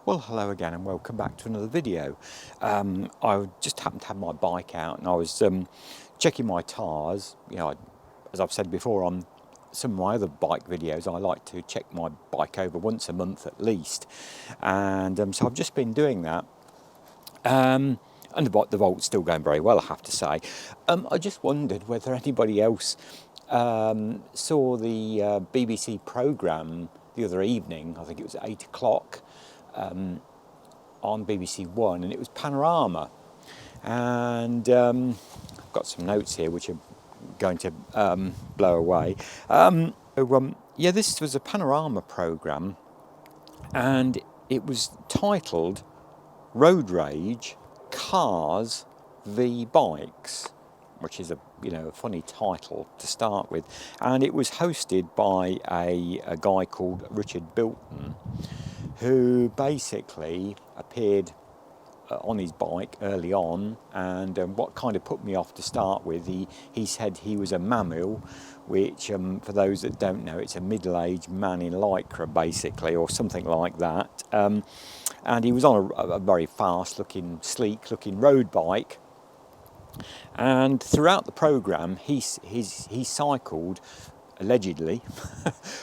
Well, hello again and welcome back to another video. I just happened to have my bike out and I was checking my tyres. You know, as I've said before on some of my other bike videos, I like to check my bike over once a month at least. And so I've just been doing that. And the Volt's still going very well, I have to say. I just wondered whether anybody else saw the BBC programme the other evening. I think it was at 8 o'clock. On BBC One, and it was Panorama, and I've got some notes here which are going to blow away. Yeah, this was a Panorama programme, and it was titled "Road Rage: Cars v Bikes," which is a funny title to start with, and it was hosted by a guy called Richard Bilton, who basically appeared on his bike early on, and what kind of put me off to start with, he said he was a mammal, which for those that don't know, it's a middle-aged man in lycra basically, or something like that, and he was on a very fast-looking, sleek-looking road bike. And throughout the programme, he cycled, allegedly,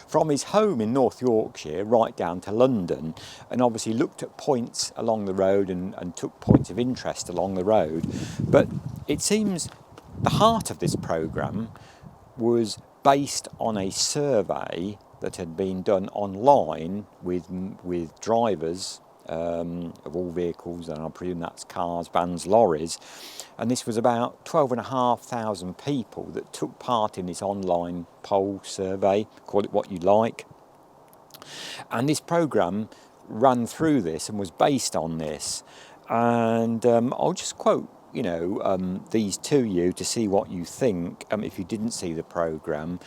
from his home in North Yorkshire right down to London, and obviously looked at points along the road and took points of interest along the road. But it seems the heart of this programme was based on a survey that had been done online with drivers of all vehicles, and I presume that's cars, vans, lorries, and this was about 12,500 people that took part in this online poll survey, call it what you like, and this programme ran through this and was based on this, and I'll just quote these to you to see what you think if you didn't see the programme.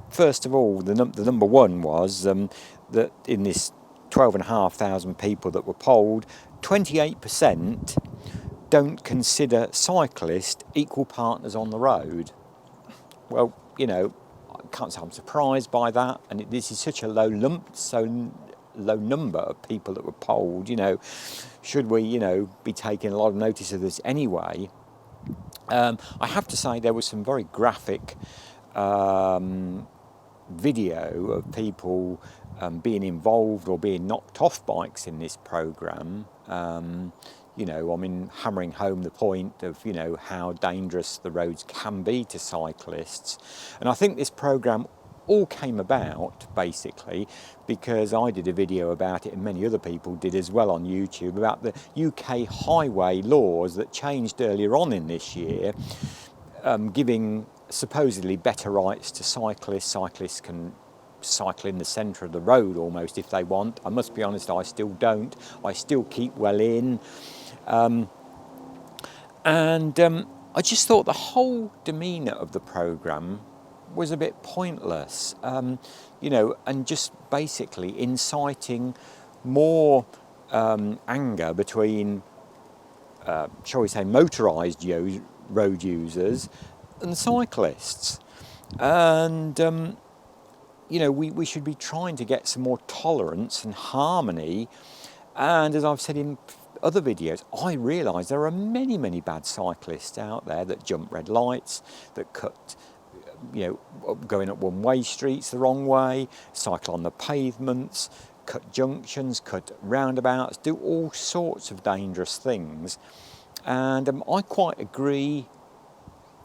First of all, the number one was that in this 12,500 people that were polled, 28% don't consider cyclists equal partners on the road. Well, I can't say I'm surprised by that, and this is such a low number of people that were polled. Should we, be taking a lot of notice of this anyway? I have to say there was some very graphic video of people being involved or being knocked off bikes in this programme. Hammering home the point of, how dangerous the roads can be to cyclists. And I think this programme all came about, basically, because I did a video about it and many other people did as well on YouTube, about the UK highway laws that changed earlier on in this year, giving supposedly better rights to cyclists. Cyclists can cycle in the centre of the road almost if they want. I must be honest, I still don't. I still keep well in. I just thought the whole demeanour of the programme was a bit pointless, and just basically inciting more anger between, shall we say, motorised road users and cyclists. And we should be trying to get some more tolerance and harmony. And as I've said in other videos, I realise there are many, many bad cyclists out there that jump red lights, that cut, going up one-way streets the wrong way, cycle on the pavements, cut junctions, cut roundabouts, do all sorts of dangerous things. And I quite agree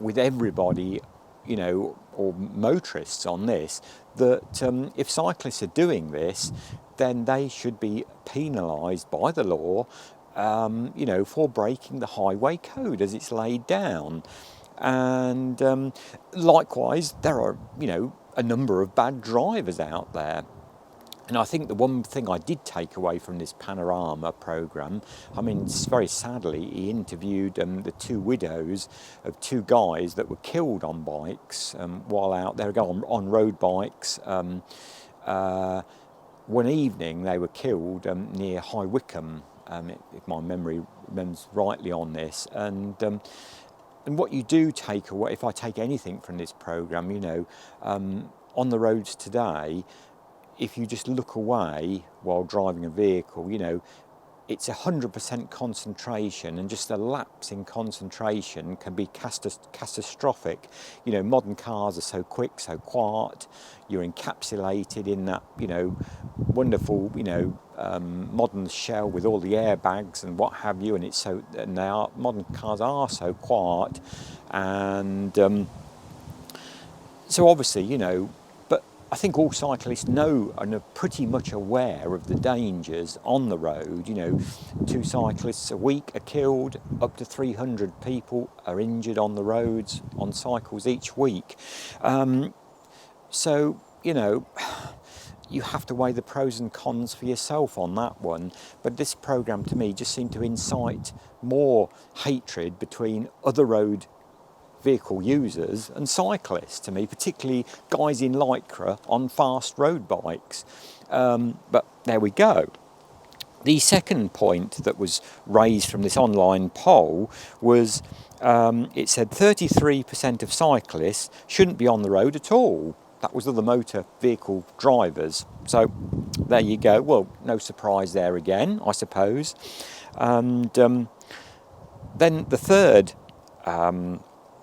with everybody, or motorists on this, that if cyclists are doing this, then they should be penalised by the law, for breaking the highway code as it's laid down. And likewise, there are, a number of bad drivers out there. And I think the one thing I did take away from this Panorama programme, very sadly, he interviewed the two widows of two guys that were killed on bikes while out there on road bikes. One evening they were killed near High Wycombe, if my memory runs rightly on this. And what you do take away, if I take anything from this programme, on the roads today, if you just look away while driving a vehicle, it's 100% concentration, and just a lapse in concentration can be catastrophic. Modern cars are so quick, so quiet. You're encapsulated in that, wonderful, modern shell with all the airbags and what have you, and modern cars are so quiet, and so obviously, but I think all cyclists know and are pretty much aware of the dangers on the road. 2 cyclists a week are killed, up to 300 people are injured on the roads on cycles each week. So, you have to weigh the pros and cons for yourself on that one. But this programme to me just seemed to incite more hatred between other road vehicle users and cyclists to me, particularly guys in Lycra on fast road bikes. But there we go. The second point that was raised from this online poll was it said 33% of cyclists shouldn't be on the road at all. That was other motor vehicle drivers. So there you go. Well, no surprise there again, I suppose. And then the third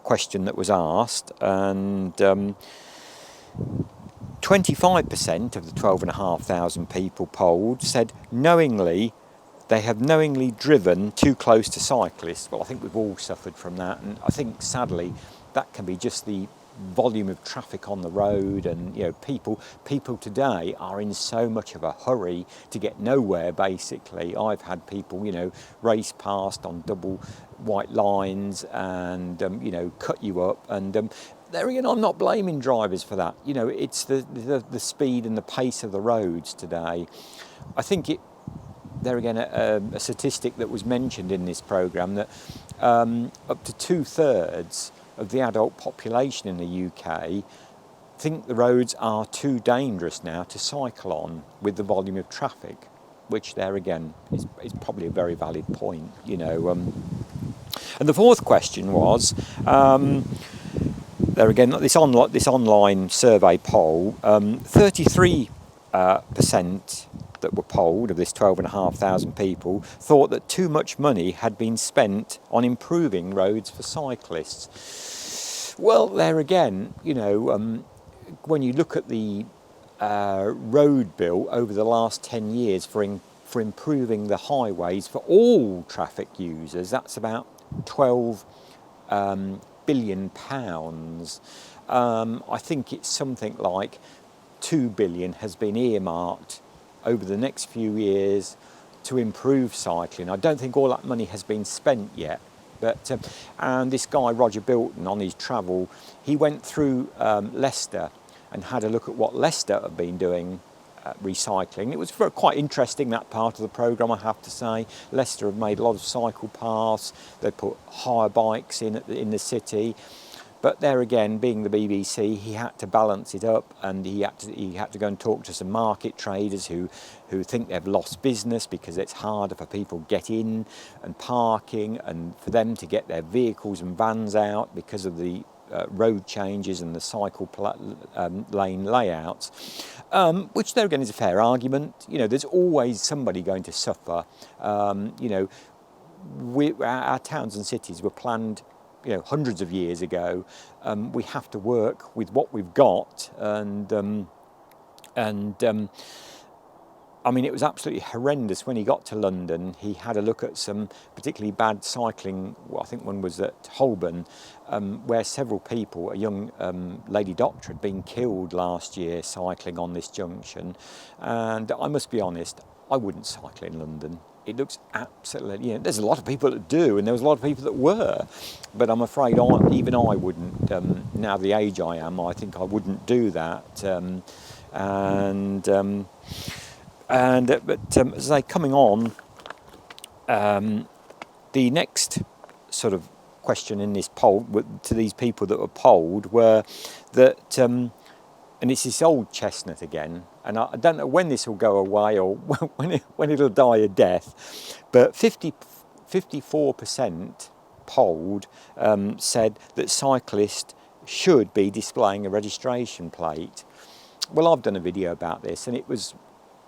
question that was asked, and 25% of the 12,500 people polled said they have knowingly driven too close to cyclists. Well, I think we've all suffered from that, and I think sadly that can be just the volume of traffic on the road, and people today are in so much of a hurry to get nowhere. Basically, I've had people race past on double white lines and cut you up, and there again, I'm not blaming drivers for that. It's the speed and the pace of the roads today. I think there again, a statistic that was mentioned in this programme, that up to 2/3 of the adult population in the UK think the roads are too dangerous now to cycle on with the volume of traffic, which there again is probably a very valid point. And the fourth question was, there again, this online survey poll, 33% that were polled of this 12,500 people thought that too much money had been spent on improving roads for cyclists. Well, there again, when you look at the road bill over the last 10 years for improving the highways for all traffic users, that's about £12 billion. I think it's something like £2 billion has been earmarked over the next few years to improve cycling. I don't think all that money has been spent yet. But and this guy Roger Bilton, on his travel, he went through Leicester and had a look at what Leicester have been doing recycling. It was quite interesting, that part of the programme, I have to say. Leicester have made a lot of cycle paths. They put hire bikes in the city. But there again, being the BBC, he had to balance it up, and he had to go and talk to some market traders who think they've lost business because it's harder for people to get in and parking, and for them to get their vehicles and vans out because of the road changes and the cycle lane layouts, which there again is a fair argument. There's always somebody going to suffer. Our towns and cities were planned hundreds of years ago. We have to work with what we've got, and I mean, it was absolutely horrendous when he got to London. He had a look at some particularly bad cycling. Well, I think one was at Holborn, where several people, a young lady doctor, had been killed last year cycling on this junction. And I must be honest, I wouldn't cycle in London. It looks absolutely, there's a lot of people that do, and there was a lot of people that were, but I'm afraid even I wouldn't, now the age I am, I think I wouldn't do that. But as I coming on, the next sort of question in this poll to these people that were polled were that, and it's this old chestnut again, and I don't know when this will go away or when it'll die a death, but 54% polled said that cyclists should be displaying a registration plate. well, I've done a video about this, and it was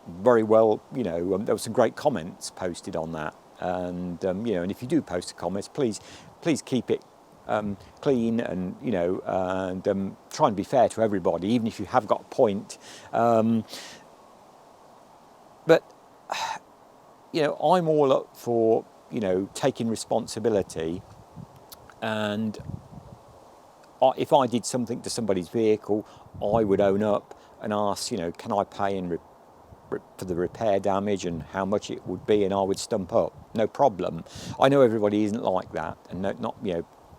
very well, there were some great comments posted on that. And, and if you do post a comment, please keep it clean, and, and try and be fair to everybody, even if you have got a point. But, I'm all up for, taking responsibility. And if I did something to somebody's vehicle, I would own up and ask, can I pay for the repair damage and how much it would be, and I would stump up, no problem. I know everybody isn't like that, and not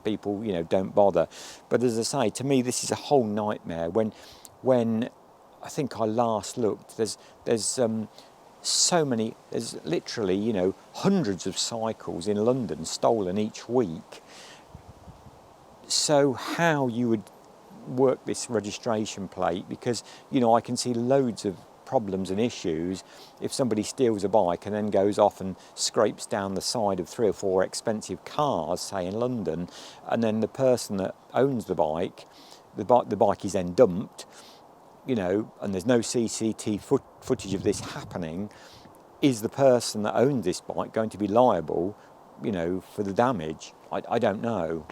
people don't bother. But as I say, to me this is a whole nightmare. When I think I last looked, there's so many, there's literally hundreds of cycles in London stolen each week. So how you would work this registration plate, because I can see loads of problems and issues if somebody steals a bike and then goes off and scrapes down the side of 3 or 4 expensive cars, say in London, and then the person that owns the bike is then dumped, and there's no CCTV footage of this happening. Is the person that owns this bike going to be liable, for the damage? I don't know.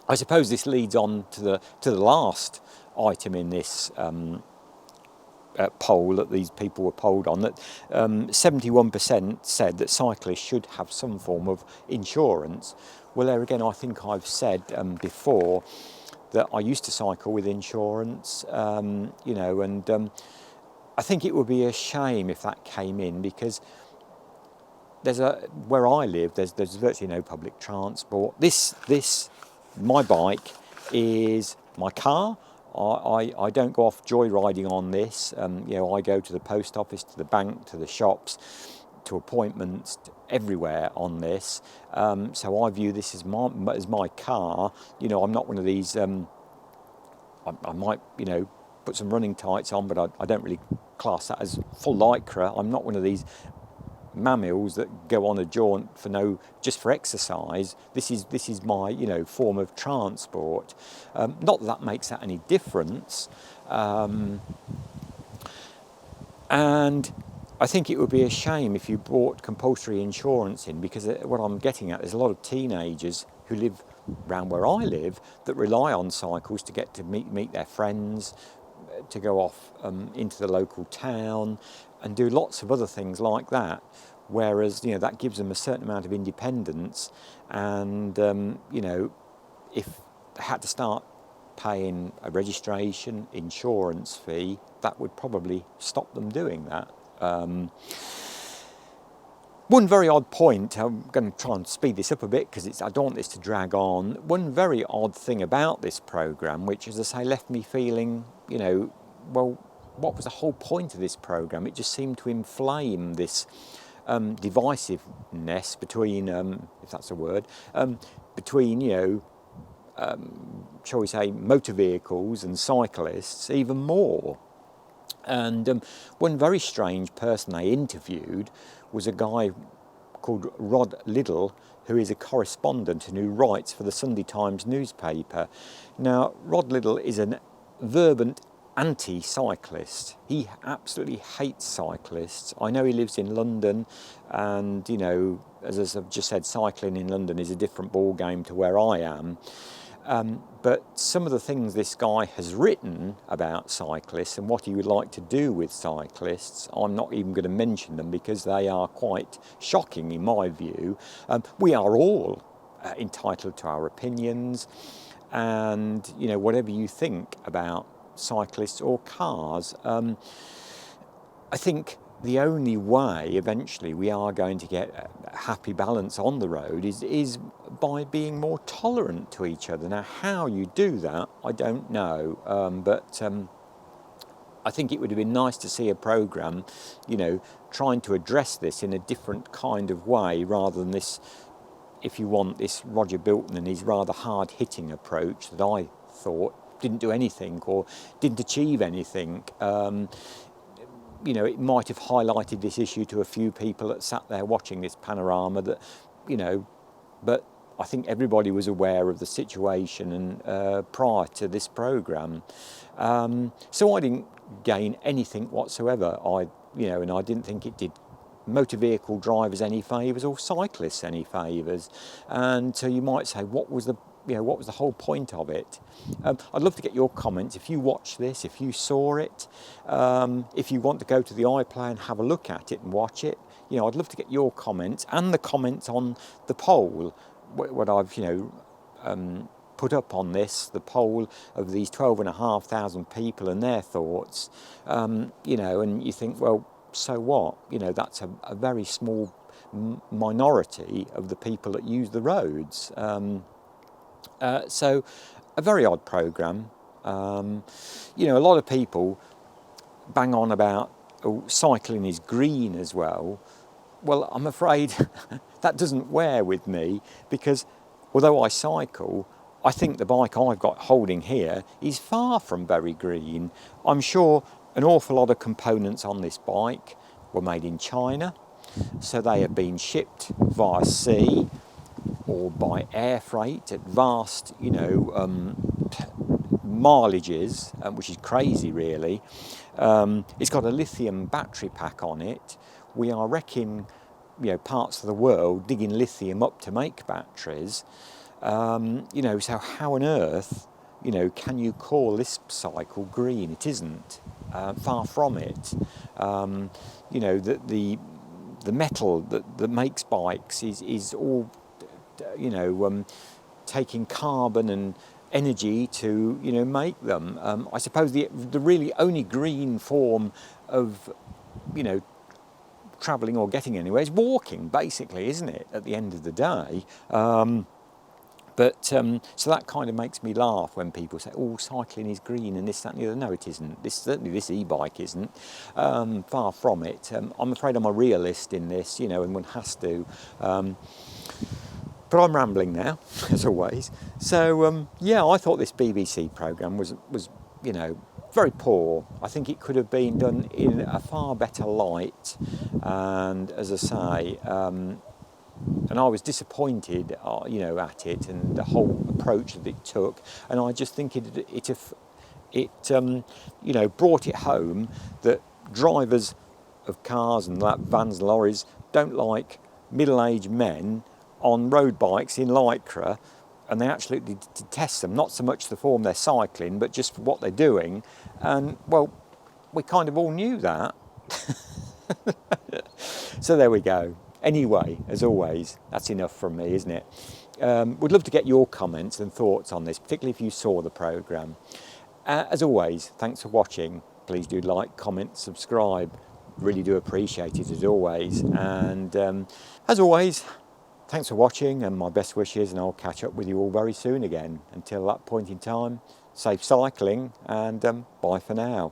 I suppose this leads on to the last item in this poll that these people were polled on, that 71% said that cyclists should have some form of insurance. Well, there again, I think I've said before that I used to cycle with insurance, and I think it would be a shame if that came in, because where I live, there's virtually no public transport. My bike is my car. I don't go off joyriding on this. I go to the post office, to the bank, to the shops, to appointments, everywhere on this. So I view this as my car. I'm not one of these. I might put some running tights on, but I don't really class that as full lycra. I'm not one of these mammals that go on a jaunt just for exercise. This is my form of transport. Not that makes that any difference, and I think it would be a shame if you brought compulsory insurance in, because what I'm getting at, there's a lot of teenagers who live around where I live that rely on cycles to get to meet their friends, to go off into the local town and do lots of other things like that, whereas that gives them a certain amount of independence, and if they had to start paying a registration insurance fee, that would probably stop them doing that. One very odd point, I'm going to try and speed this up a bit because I don't want this to drag on. One very odd thing about this programme, which, as I say, left me feeling, well, what was the whole point of this programme? It just seemed to inflame this divisiveness between, if that's a word, between, shall we say, motor vehicles and cyclists even more. And one very strange person they interviewed was a guy called Rod Liddell, who is a correspondent and who writes for the Sunday Times newspaper. Now, Rod Liddell is an fervent anti-cyclist. He absolutely hates cyclists. I know he lives in London, and as I've just said, cycling in London is a different ball game to where I am. But some of the things this guy has written about cyclists and what he would like to do with cyclists, I'm not even going to mention them because they are quite shocking in my view. We are all entitled to our opinions, and whatever you think about cyclists or cars, I think the only way eventually we are going to get a happy balance on the road is by being more tolerant to each other. Now, how you do that, I don't know, but I think it would have been nice to see a programme, trying to address this in a different kind of way, rather than this, if you want, this Roger Bilton and his rather hard-hitting approach that I thought didn't do anything or didn't achieve anything. It might have highlighted this issue to a few people that sat there watching this panorama, that, but I think everybody was aware of the situation and prior to this programme. So I didn't gain anything whatsoever. And I didn't think it did motor vehicle drivers any favours or cyclists any favours. And so you might say, what was the whole point of it? I'd love to get your comments. If you watch this, if you saw it, if you want to go to the iPlayer and have a look at it and watch it, I'd love to get your comments and the comments on the poll, what I've, put up on this, the poll of these 12,500 people and their thoughts, and you think, well, so what? That's a very small minority of the people that use the roads. So a very odd programme. A lot of people bang on about cycling is green as well. Well, I'm afraid that doesn't wear with me, because although I cycle, I think the bike I've got holding here is far from very green. I'm sure an awful lot of components on this bike were made in China, so they have been shipped via sea or by air freight at vast, mileages, which is crazy really. It's got a lithium battery pack on it. We are wrecking, parts of the world digging lithium up to make batteries. So how on earth, can you call this cycle green? It isn't. Far from it. The metal that makes bikes is all, taking carbon and energy to, make them. I suppose the really only green form of, travelling or getting anywhere is walking, basically, isn't it, at the end of the day? So that kind of makes me laugh when people say, oh, cycling is green and this, that and the other. No, it isn't. Certainly this e-bike isn't. Far from it. I'm afraid I'm a realist in this, and one has to. But I'm rambling now, as always. So, I thought this BBC programme was very poor. I think it could have been done in a far better light. And as I say, and I was disappointed, at it and the whole approach that it took. And I just think it brought it home that drivers of cars and vans and lorries don't like middle-aged men on road bikes in Lycra, and they absolutely detest them, not so much the form they're cycling, but just for what they're doing. And, well, we kind of all knew that. So there we go. Anyway, as always, that's enough from me, isn't it? Would love to get your comments and thoughts on this, particularly if you saw the programme. As always, thanks for watching. Please do like, comment, subscribe. Really do appreciate it, as always. And as always, thanks for watching and my best wishes, and I'll catch up with you all very soon again. Until that point in time, safe cycling and bye for now.